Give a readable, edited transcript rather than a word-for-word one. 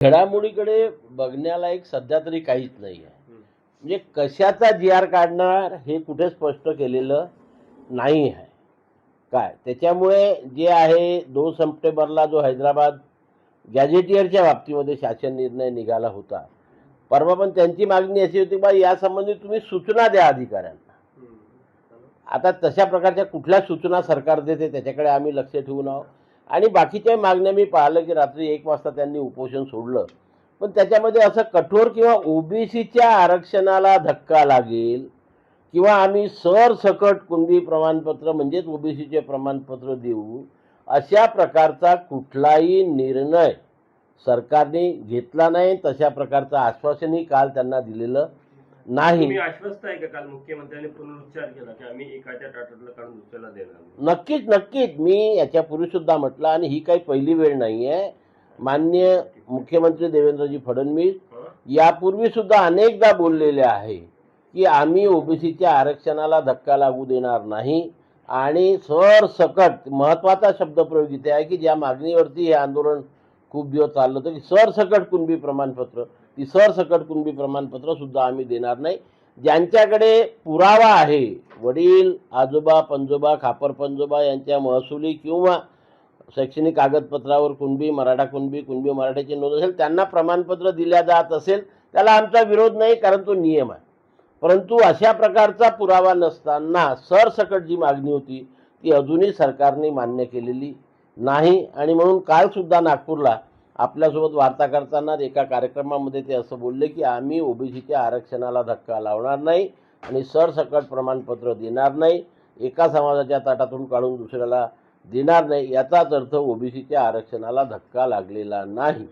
घडामोडीकडे बघण्याला एक सध्या तरी काहीच नाही आहे. म्हणजे कशाचा जी.आर. काढणार हे कुठे स्पष्ट केलेलं नाही आहे. काय त्याच्यामुळे जे आहे 2 सप्टेंबरला जो हैदराबाद गॅझेटियरच्या बाबतीमध्ये शासन निर्णय निघाला होता, परवा पण त्यांची मागणी अशी होती बा यासंबंधी तुम्ही सूचना द्या अधिकाऱ्यांना. आता तशा प्रकारच्या कुठल्या सूचना सरकार देते त्याच्याकडे आम्ही लक्ष ठेवून आहोत. आणि बाकीच्या मागण्या मी पाहिलं की रात्री 1 वाजता त्यांनी उपोषण सोडलं, पण त्याच्यामध्ये असं कठोर किंवा ओबीसीच्या आरक्षणाला धक्का लागेल किंवा आम्ही सरसकट कुणबी प्रमाणपत्र म्हणजेच ओबीसीचे प्रमाणपत्र देऊ अशा प्रकारचा कुठलाही निर्णय सरकारने घेतला नाही. तशा प्रकारचं आश्वासनही काल त्यांना दिलेलं नाही. तुम्ही आश्वस्त आहे का? काल मुख्यमंत्र्यांनी पुनरुच्चार केला की आम्ही एकाच्या टाटातलं काढून दुसऱ्याला देणार. नक्कीच मी याच्यापूर्वी सुद्धा म्हटलं आणि ही काही पहिली वेळ नाही आहे. माननीय मुख्यमंत्री देवेंद्रजी फडणवीस यापूर्वी सुद्धा अनेकदा बोललेले आहे की आम्ही ओबीसीच्या आरक्षणाला धक्का लागू देणार नाही आणि सरसकट महत्त्वाचा शब्दप्रयोग इथे आहे की ज्या मागणीवरती हे आंदोलन खूप दिवस चाललं होतं की सरसकट कुणबी प्रमाणपत्र, ती सरसकट कुणबी प्रमाणपत्र सुद्धा आम्ही देणार नाही. ज्यांच्याकडे पुरावा आहे, वडील आजोबा पंजोबा खापर पंजोबा यांच्या महसुली किंवा शैक्षणिक कागदपत्रावर कुणबी मराठा कुणबी मराठ्याची नोंद असेल, त्यांना प्रमाणपत्र दिल्या जात असेल त्याला आमचा विरोध नाही, कारण तो नियम आहे. परंतु अशा प्रकारचा पुरावा नसताना सरसकट जी मागणी होती ती अजूनही सरकारने मान्य केलेली नाही. आणि म्हणून काल सुद्धा नागपूरला आपल्यासोबत वार्ता करताना एका कार्यक्रमामध्ये ते असं बोलले की आम्ही ओबीसीच्या आरक्षणाला धक्का लावणार नाही आणि सरसकट प्रमाणपत्र देणार नाही, एका समाजाच्या ताटातून काढून दुसऱ्याला देणार नाही. याचाच अर्थ ओबीसीच्या आरक्षणाला धक्का लागलेला नाही.